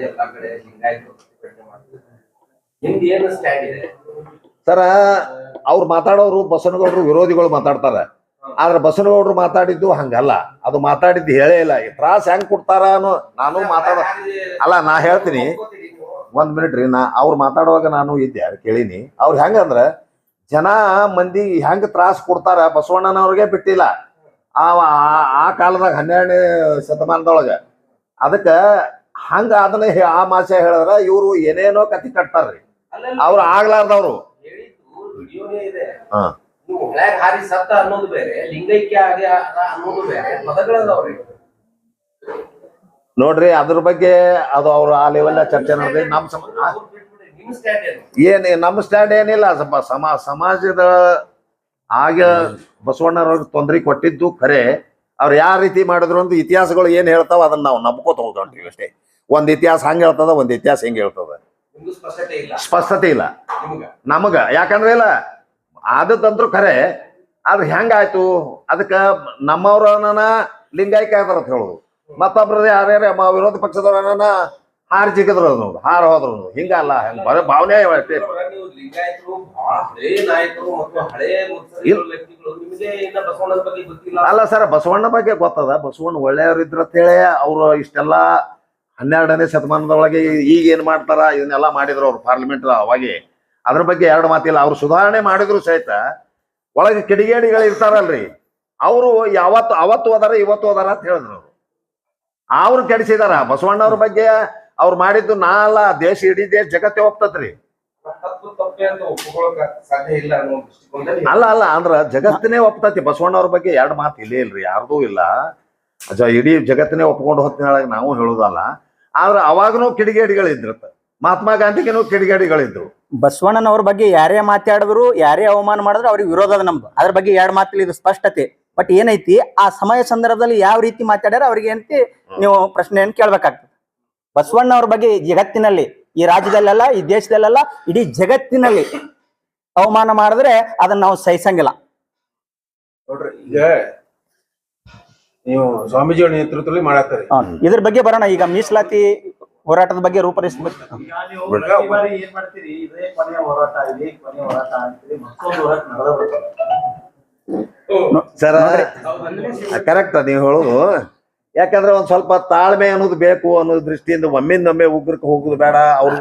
ಎಲ್ಲಾ ಕಡೆ ಲಿಂಗಾಯತರು ಏನು ಸ್ಟ್ಯಾಂಡ್ ಇದೆ ಸರ? ಅವ್ರು ಮಾತಾಡೋರು ಬಸನಗೌಡರು ವಿರೋಧಿಗಳು ಮಾತಾಡ್ತಾರ. ಆದ್ರೆ ಬಸನಗೌಡರು ಮಾತಾಡಿದ್ದು ಹಂಗಲ್ಲ. ಅದು ಮಾತಾಡಿದ್ದು ಹೇಳೇ ಇಲ್ಲ. ತ್ರಾಸ ಹೆಂಗ್ ಕೊಡ್ತಾರ ಅನ್ನೋ ನಾನು ಅಲ್ಲ, ನಾ ಹೇಳ್ತೀನಿ 1 ಮಿನಿಟ್ ರೀ. ಅವ್ರು ಮಾತಾಡುವಾಗ ನಾನು ಇದ್ದೆ, ಕೇಳೀನಿ. ಅವ್ರು ಹೆಂಗಂದ್ರ ಜನ ಮಂದಿ ಹೆಂಗ್ ತ್ರಾಸ ಕೊಡ್ತಾರ ಬಸವಣ್ಣನವ್ರಿಗೆ ಬಿಟ್ಟಿಲ್ಲ. ಆ ಕಾಲದಾಗ 12ನೇ ಶತಮಾನದೊಳಗ ಅದಕ್ಕ ಹಂಗ ಅದನ್ನ ಆ ಮಾಸೆ ಹೇಳಿದ್ರ ಇವ್ರು ಏನೇನೋ ಕತಿ ಕಟ್ತಾರ್ರಿ. ಅವ್ರು ಆಗ್ಲಾರ್ದವ್ರು. ಹಾರಿ ಸತ್ತ ಅನ್ನೋದು ಬೇರೆ, ಲಿಂಗೈಕ್ಯ ಆಗಿ ಅನ್ನೋದು ಬೇರೆ, ಪದಗಳದವ್ರಿ. ನೋಡ್ರಿ, ಅದ್ರ ಬಗ್ಗೆ ಅದು ಅವ್ರು ಆ ಲೆವೆಲ್ ಚರ್ಚೆ ನಡೆದ. ನಮ್ಮ ಸ್ಟ್ಯಾಂಡ್ ಏನಿಲ್ಲ. ಸಮಾಜದ ಆಗ ಬಸವಣ್ಣವ್ರಿಗೆ ತೊಂದರೆ ಕೊಟ್ಟಿದ್ದು ಖರೆ. ಅವ್ರು ಯಾವ ರೀತಿ ಮಾಡಿದ್ರು ಅಂತ ಇತಿಹಾಸಗಳು ಏನ್ ಹೇಳ್ತಾವ ಅದನ್ನ ನಾವು ನಂಬ್ಕೋತ ಹೋಗ್ತೀವಿ ಅಷ್ಟೇ. ಒಂದ್ ಇತಿಹಾಸ ಹಂಗ ಹೇಳ್ತದ, ಒಂದ್ ಇತಿಹಾಸ ಹೆಂಗ ಹೇಳ್ತದ, ಸ್ಪಷ್ಟತೆ ಇಲ್ಲ ನಮಗ. ಯಾಕಂದ್ರೆ ಇಲ್ಲ ಆದದ್ದಂತ್ರು ಖರೆ. ಆದ್ರೆ ಹೆಂಗಾಯ್ತು, ಅದಕ್ಕ ನಮ್ಮವ್ರನ್ನ ಲಿಂಗಾಯಕ ಆಯ್ತಾರ ಅಂತ ಹೇಳುದು, ಮತ್ತೊಬ್ರದೇ ಯಾರ್ಯಾರ ವಿರೋಧ ಪಕ್ಷದವ್ರನ್ನ ಹಾರ್ ಜಿಗದ್ರು ಅನ್ನೋದು, ಹಾರ ಹೋದ್ರು ಅನ್ನೋದು. ಹಿಂಗಲ್ಲ, ಹೆಂಗ ಬರ ಭಾವನೆ ಅಷ್ಟೇ. ಅಲ್ಲ ಸರ್, ಬಸವಣ್ಣ ಬಗ್ಗೆ ಗೊತ್ತದ. ಬಸವಣ್ಣ ಒಳ್ಳೆಯವ್ರು ಇದ್ರ ಅಂತೇಳಿ ಅವ್ರು ಇಷ್ಟೆಲ್ಲಾ 12ನೇ ಶತಮಾನದೊಳಗೆ ಈಗ ಏನ್ ಮಾಡ್ತಾರ ಇದನ್ನೆಲ್ಲಾ ಮಾಡಿದ್ರು ಅವ್ರು ಪಾರ್ಲಿಮೆಂಟ್ ಅವಾಗೆ. ಅದ್ರ ಬಗ್ಗೆ 2 ಮಾತಿಲ್ಲ. ಅವ್ರು ಸುಧಾರಣೆ ಮಾಡಿದ್ರು ಸಹಿತ ಒಳಗೆ ಕಿಡಿಗೇಡಿಗಳು ಇರ್ತಾರಲ್ರಿ, ಅವರು ಅವತ್ತು ಹೋದಾರ ಇವತ್ತು ಹೋದಾರ ಅಂತ ಹೇಳಿದ್ರು. ಅವ್ರು ಕೆಡಿಸಿದಾರ ಬಸವಣ್ಣವ್ರ ಬಗ್ಗೆ. ಅವ್ರು ಮಾಡಿದ್ದು ನಾ ಅಲ್ಲ, ದೇಶ, ಇಡೀ ದೇಶ ಜಗತ್ತೇ ಒಪ್ತತ್ರಿ. ಅಲ್ಲ ಅಂದ್ರ ಜಗತ್ತಿನೇ ಒಪ್ತತಿ ಬಸವಣ್ಣವ್ರ ಬಗ್ಗೆ. 2 ಮಾತು ಇಲ್ಲೇ ಇಲ್ರಿ, ಯಾರ್ದೂ ಇಲ್ಲ. ಇಡೀ ಜಗತ್ತಿನೇ ಒಪ್ಕೊಂಡು ಹೊತ್ತಿನೊಳಗೆ ನಾವು ಹೇಳುದಲ್ಲ. ಆದ್ರೆ ಅವಾಗನೂ ಕಿಡಿಗೇಡಿಗಳಿದ್ರತ್ತ. ಮಹಾತ್ಮ ಗಾಂಧಿಗೆನೂ ಕಿಡಿಗೇಡಿಗಳಿದ್ರು. ಬಸವಣ್ಣನವ್ರ ಬಗ್ಗೆ ಯಾರೇ ಮಾತಾಡಿದ್ರು, ಯಾರೇ ಅವಮಾನ ಮಾಡಿದ್ರು ಅವ್ರಿಗೆ ವಿರೋಧ ಅದ ನಮ್ದು. ಅದ್ರ ಬಗ್ಗೆ 2 ಮಾತಿಲ್ಲ, ಇದು ಸ್ಪಷ್ಟತೆ. ಬಟ್ ಏನೈತಿ, ಆ ಸಮಯ ಸಂದರ್ಭದಲ್ಲಿ ಯಾವ ರೀತಿ ಮಾತಾಡ್ಯಾರ ಅವ್ರಿಗೆ ಅಂತಿ ನೀವು ಪ್ರಶ್ನೆಯನ್ನು ಕೇಳ್ಬೇಕಾಗ್ತದೆ. ಬಸವಣ್ಣವ್ರ ಬಗ್ಗೆ ಜಗತ್ತಿನಲ್ಲಿ, ಈ ರಾಜ್ಯದಲ್ಲೆಲ್ಲ, ಈ ದೇಶದಲ್ಲೆಲ್ಲ, ಇಡೀ ಜಗತ್ತಿನಲ್ಲಿ ಅವಮಾನ ಮಾಡಿದ್ರೆ ಅದನ್ನ ನಾವು ಸಹಿಸಂಗಿಲ್ಲ. ನೋಡ್ರಿ, ಈಗ ನೀವು ಸ್ವಾಮೀಜಿಯವರ ನೇತೃತ್ವದಲ್ಲಿ ಮಾಡಾಕ್ತಾರೆ. ಇದ್ರ ಬಗ್ಗೆ ಬರೋಣ. ಈಗ ಮೀಸಲಾತಿ ಹೋರಾಟದ ಬಗ್ಗೆ ರೂಪರೇಷಬೇಕು. ಏನ್ ಮಾಡ್ತೀರಿ? ಇದೇ ಕೊನೆಯ ಹೋರಾಟ, ಇದೇ ಕೊನೆಯ ಹೋರಾಟ ಅಂತೀರಿ, ಮತ್ತೊಂದು ಹೋರಾಟ ನಡೆದ ಸರ ಕರೆಕ್ಟ್ ನೀವು ಹೇಳೋದು. ಯಾಕಂದ್ರೆ ಒಂದ್ ಸ್ವಲ್ಪ ತಾಳ್ಮೆ ಅನ್ನೋದು ಬೇಕು ಅನ್ನೋ ದೃಷ್ಟಿಯಿಂದ ಒಮ್ಮಿಂದೊಮ್ಮೆ ಉಗ್ರಕ್ಕೆ ಹೋಗುದು ಬೇಡ. ಅವ್ರು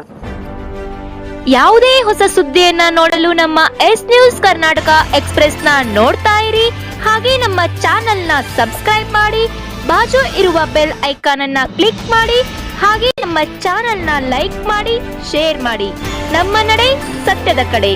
ಯಾವುದೇ ಹೊಸ ಸುದ್ದಿಯನ್ನ ನೋಡಲು ನಮ್ಮ ಎಸ್ ನ್ಯೂಸ್ ಕರ್ನಾಟಕ ಎಕ್ಸ್ಪ್ರೆಸ್ ನ ನೋಡ್ತಾ ಇರಿ. ಹಾಗೆ ನಮ್ಮ ಚಾನೆಲ್ ನ ಸಬ್ಸ್ಕ್ರೈಬ್ ಮಾಡಿ, ಬಾಜು ಇರುವ ಬೆಲ್ ಐಕಾನ್ ಅನ್ನ ಕ್ಲಿಕ್ ಮಾಡಿ. ಹಾಗೆ ನಮ್ಮ ಚಾನೆಲ್ ನ ಲೈಕ್ ಮಾಡಿ, ಶೇರ್ ಮಾಡಿ. ನಮ್ಮ ನಡೆ ಸತ್ಯದ ಕಡೆ.